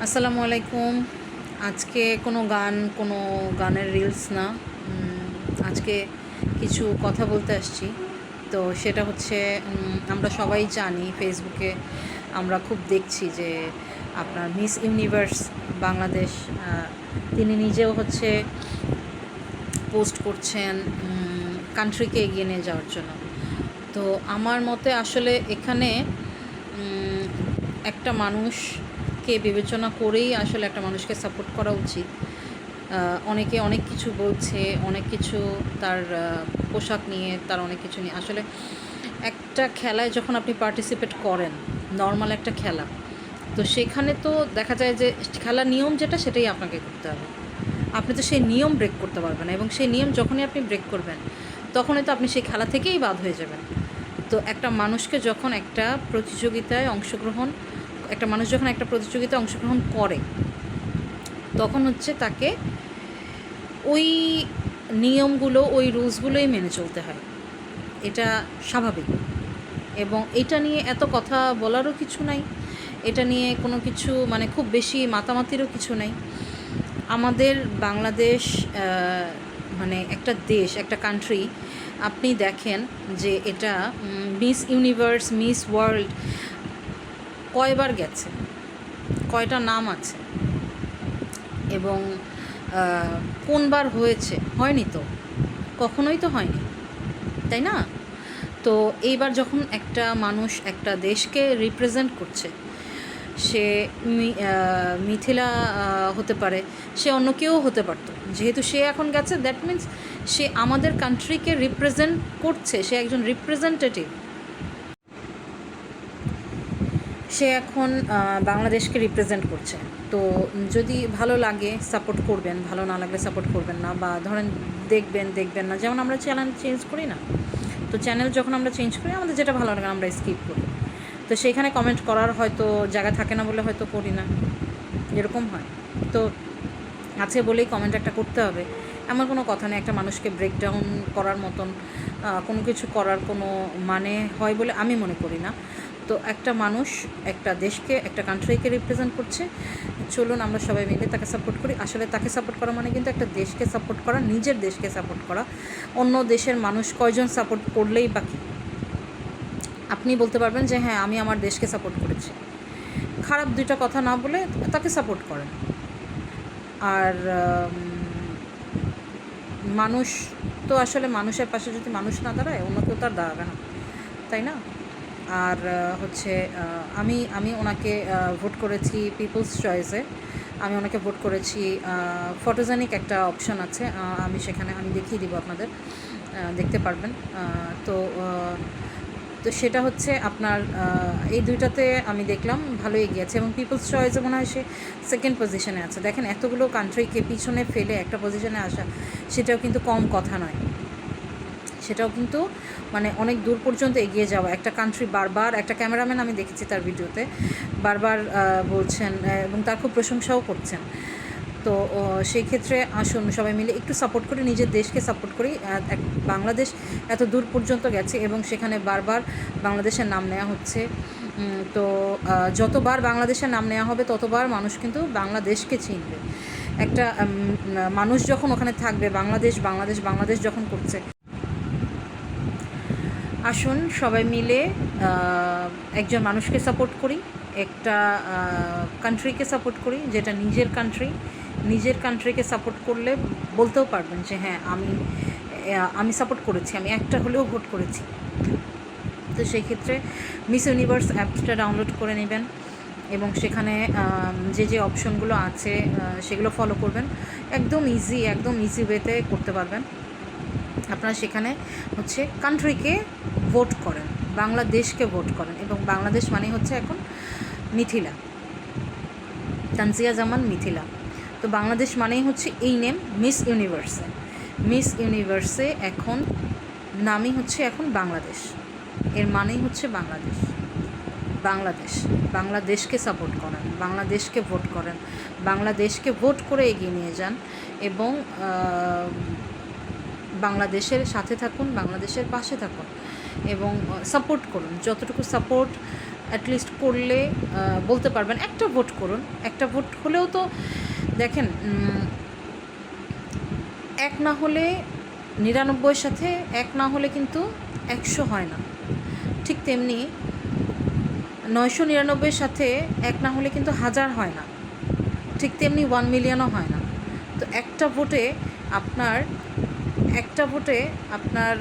আসসালামু আলাইকুম। আজকে কোনো গানের রিলস না। আজকে কিছু কথা বলতে আসছি। তো সেটা হচ্ছে, আমরা সবাই জানি ফেসবুকে আমরা খুব দেখছি যে আপনার মিস ইউনিভার্স বাংলাদেশ, তিনি নিজেও হচ্ছে পোস্ট করছেন কান্ট্রিকে এগিয়ে নিয়ে যাওয়ার জন্য। তো আমার মতে আসলে এখানে একটা মানুষকে বিবেচনা করেই আসলে একটা মানুষকে সাপোর্ট করা উচিত। অনেকে অনেক কিছু বলছে, অনেক কিছু তার পোশাক নিয়ে, তার অনেক কিছু নিয়ে। আসলে একটা খেলায় যখন আপনি পার্টিসিপেট করেন, নর্মাল একটা খেলা, তো সেখানে তো দেখা যায় যে খেলার নিয়ম যেটা সেটাই আপনাকে করতে হবে। আপনি তো সেই নিয়ম ব্রেক করতে পারবেন না, এবং সেই নিয়ম যখনই আপনি ব্রেক করবেন তখনই তো আপনি সেই খেলা থেকেই বাদ হয়ে যাবেন। তো একটা মানুষকে যখন একটা প্রতিযোগিতায় অংশগ্রহণ একটা মানুষ যখন একটা প্রতিযোগিতায় অংশগ্রহণ করে, তখন হচ্ছে তাকে ওই নিয়মগুলো, ওই রুলসগুলোই মেনে চলতে হয়। এটা স্বাভাবিক, এবং এটা নিয়ে এত কথা বলারও কিছু নাই। এটা নিয়ে কোনো কিছু খুব বেশি মাতামাতিরও কিছু নাই। আমাদের বাংলাদেশ একটা দেশ, একটা কান্ট্রি। আপনি দেখেন যে এটা মিস ইউনিভার্স, মিস ওয়ার্ল্ড কয়বার গেছে, কয়টা নাম আছে, এবং কোনবার হয়েছে? হয়নি তো, কখনোই তো হয়নি, তাই না? তো এইবার যখন একটা মানুষ একটা দেশকে রিপ্রেজেন্ট করছে, সে মিথিলা হতে পারে, সে অন্য কেউ হতে পারতো। যেহেতু সে এখন গেছে, দ্যাট মিন্স সে আমাদের কান্ট্রিকে রিপ্রেজেন্ট করছে, সে একজন রিপ্রেজেন্টেটিভ। সে এখন বাংলাদেশকে রিপ্রেজেন্ট করছে। তো যদি ভালো লাগে সাপোর্ট করবেন, ভালো না লাগলে সাপোর্ট করবেন না, বা ধরেন দেখবেন না। যেমন আমরা চ্যানেল চেঞ্জ করি না, তো চ্যানেল যখন আমরা চেঞ্জ করি, আমাদের যেটা ভালো লাগে আমরা স্কিপ করি। তো সেইখানে কমেন্ট করার হয়তো জায়গা থাকে না বলে হয়তো করি না, এরকম হয়। তো আছে বলেই কমেন্ট একটা করতে হবে, এমন কোনো কথা নেই। একটা মানুষকে ব্রেকডাউন করার মতন কোনো কিছু করার কোনো মানে হয় বলে আমি মনে করি না। তো একটা মানুষ একটা দেশকে, একটা কান্ট্রিকে রিপ্রেজেন্ট করছে, চলুন আমরা সবাই মিলে তাকে সাপোর্ট করি। আসলে তাকে সাপোর্ট করা মানে কিন্তু একটা দেশকে সাপোর্ট করা, নিজের দেশকে সাপোর্ট করা। অন্য দেশের মানুষ কয়জন সাপোর্ট করলেই বাকি আপনি বলতে পারবেন যে হ্যাঁ, আমি আমার দেশকে সাপোর্ট করেছি। খারাপ দুইটা কথা না বলে তাকে সাপোর্ট করেন। আর মানুষ তো আসলে মানুষের পাশে যদি মানুষ না দাঁড়ায়, অন্য কেউ তার দাঁড়াবে না, তাই না? আর হচ্ছে আমি আমি ওনাকে ভোট করেছি পিপলস চয়েসে। আমি ওনাকে ভোট করেছি, ফটোজেনিক একটা অপশান আছে, আমি দেখিয়ে দিব আপনাদের, দেখতে পারবেন। তো তো সেটা হচ্ছে আপনার এই দুইটাতে আমি দেখলাম ভালো এগিয়েছে, এবং পিপলস চয়েসে মনে হয় সে সেকেন্ড পজিশনে আছে। দেখেন, এতগুলো কান্ট্রিকে পিছনে ফেলে একটা পজিশনে আসা, সেটাও কিন্তু কম কথা নয়। সেটাও কিন্তু অনেক দূর পর্যন্ত এগিয়ে যাওয়া। একটা কান্ট্রি বারবার, একটা ক্যামেরাম্যান আমি দেখেছি তার ভিডিওতে বারবার বলছেন, এবং তার খুব প্রশংসাও করছেন। তো সেই ক্ষেত্রে আসুন সবাই মিলে একটু সাপোর্ট করি, নিজের দেশকে সাপোর্ট করি। বাংলাদেশ এত দূর পর্যন্ত গেছে, এবং সেখানে বারবার বাংলাদেশের নাম নেওয়া হচ্ছে। তো যতবার বাংলাদেশের নাম নেওয়া হবে ততবার মানুষ কিন্তু বাংলাদেশকে চিনবে। একটা মানুষ যখন ওখানে থাকবে, বাংলাদেশ বাংলাদেশ বাংলাদেশ যখন করছে, আসুন সবাই মিলে একজন মানুষকে সাপোর্ট করি, একটা কান্ট্রিকে সাপোর্ট করি, যেটা নিজের কান্ট্রি। নিজের কান্ট্রিকে সাপোর্ট করলে বলতেও পারবেন যে হ্যাঁ, আমি সাপোর্ট করেছি, আমি একটা হলেও ভোট করেছি। তো সেই ক্ষেত্রে মিস ইউনিভার্স অ্যাপসটা ডাউনলোড করে নেবেন, এবং সেখানে যে অপশনগুলো আছে সেগুলো ফলো করবেন। একদম ইজি ওয়েতে করতে পারবেন। আপনারা সেখানে হচ্ছে কান্ট্রিকে ভোট করেন, বাংলাদেশকে ভোট করেন, এবং বাংলাদেশ মানে হচ্ছে এখন মিথিলা, তানজিয়া জামান মিথিলা। তো বাংলাদেশ মানেই হচ্ছে এই নেম, মিস ইউনিভার্সে এখন নামই হচ্ছে এখন বাংলাদেশ। এর মানেই হচ্ছে বাংলাদেশ। বাংলাদেশকে সাপোর্ট করেন, বাংলাদেশকে ভোট করেন, বাংলাদেশকে ভোট করে এগিয়ে নিয়ে যান, এবং বাংলাদেশের সাথে থাকুন, বাংলাদেশের পাশে থাকুন, এবং সাপোর্ট করুন। যতটুকু সাপোর্ট অ্যাটলিস্ট করলে বলতে পারবেন একটা ভোট করুন। একটা ভোট হলেও তো দেখেন, এক না হলে 99 সাথে এক না হলে কিন্তু 100 হয় না। ঠিক তেমনি 999 সাথে এক না হলে কিন্তু 1000 হয় না। ঠিক তেমনি 1 মিলিয়নও হয় না। তো একটা ভোটে আপনার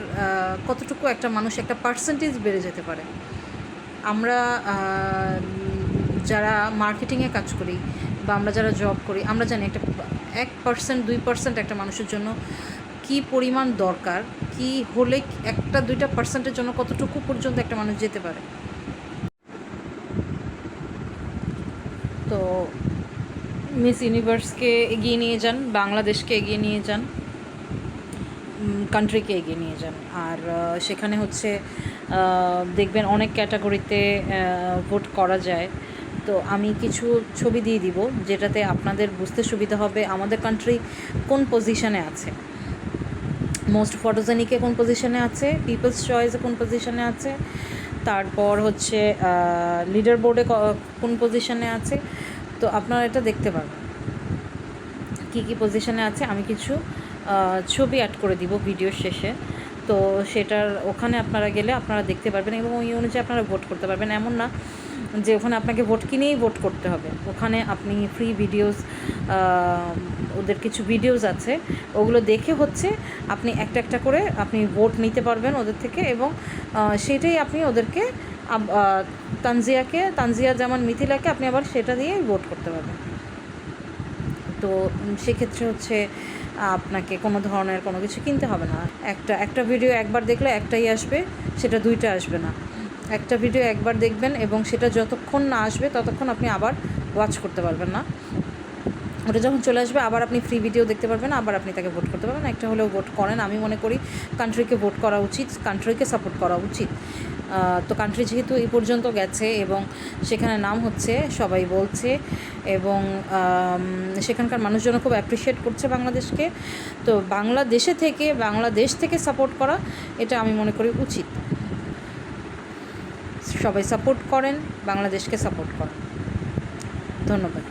কতটুকু একটা মানুষ একটা পার্সেন্টেজ বেড়ে যেতে পারে। আমরা যারা মার্কেটিংয়ে কাজ করি বা আমরা যারা জব করি, আমরা জানি একটা 1% 2% একটা মানুষের জন্য কী পরিমাণ দরকার, কি হলে 1-2% জন্য কতটুকু পর্যন্ত একটা মানুষ যেতে পারে। তো মিস ইউনিভার্সকে এগিয়ে নিয়ে যান, বাংলাদেশকে এগিয়ে নিয়ে যান, কান্ট্রিকে এগিয়ে নিয়ে যান। আর সেখানে হচ্ছে দেখবেন অনেক ক্যাটাগরিতে ভোট করা যায়। তো আমি কিছু ছবি দিয়ে দিব যেটাতে আপনাদের বুঝতে সুবিধা হবে আমাদের কান্ট্রি কোন পজিশনে আছে, মোস্ট ফটোজেনিকে কোন পজিশনে আছে, পিপলস চয়েসে কোন পজিশনে আছে, তারপর হচ্ছে লিডার বোর্ডে কোন পজিশনে আছে। তো আপনারা এটা দেখতে পাবেন কী কী পজিশনে আছে। আমি কিছু ছবি অ্যাড করে দিব ভিডিওর শেষে। তো সেটার ওখানে আপনারা গেলে আপনারা দেখতে পারবেন এবং ওই অনুযায়ী আপনারা ভোট করতে পারবেন। এমন না যে ওখানে আপনাকে ভোট কিনেই ভোট করতে হবে। ওখানে আপনি ফ্রি ভিডিওস, ওদের কিছু ভিডিওস আছে, ওগুলো দেখে হচ্ছে আপনি একটা একটা করে আপনি ভোট নিতে পারবেন ওদের থেকে। এবং সেটাই আপনি ওদেরকে তানজিয়া জামান মিথিলাকে আপনি আবার সেটা দিয়েই ভোট করতে পারবেন। তো সেক্ষেত্রে হচ্ছে আপনাকে কোনো ধরনের কোনো কিছু কিনতে হবে না। একটা ভিডিও একবার দেখলে একটাই আসবে, সেটা 2টা আসবে না। একটা ভিডিও একবার দেখবেন এবং সেটা যতক্ষণ না আসবে ততক্ষণ আপনি আবার ওয়াচ করতে পারবেন না। ওটা যখন চলে আসবে আবার আপনি ফ্রি ভিডিও দেখতে পারবেন, আবার আপনি তাকে ভোট করতে পারবেন। একটা হলেও ভোট করেন। আমি মনে করি কান্ট্রিকে ভোট করা উচিত, কান্ট্রিকে সাপোর্ট করা উচিত। তো কান্ট্রি যেহেতু এই পর্যন্ত গেছে এবং সেখানে নাম হচ্ছে, সবাই বলছে এবং সেখানকার মানুষজন খুব অ্যাপ্রিসিয়েট করছে বাংলাদেশকে। তো বাংলাদেশ থেকে সাপোর্ট করা, এটা আমি মনে করি উচিত। সবাই সাপোর্ট করেন, বাংলাদেশকে সাপোর্ট করেন। ধন্যবাদ।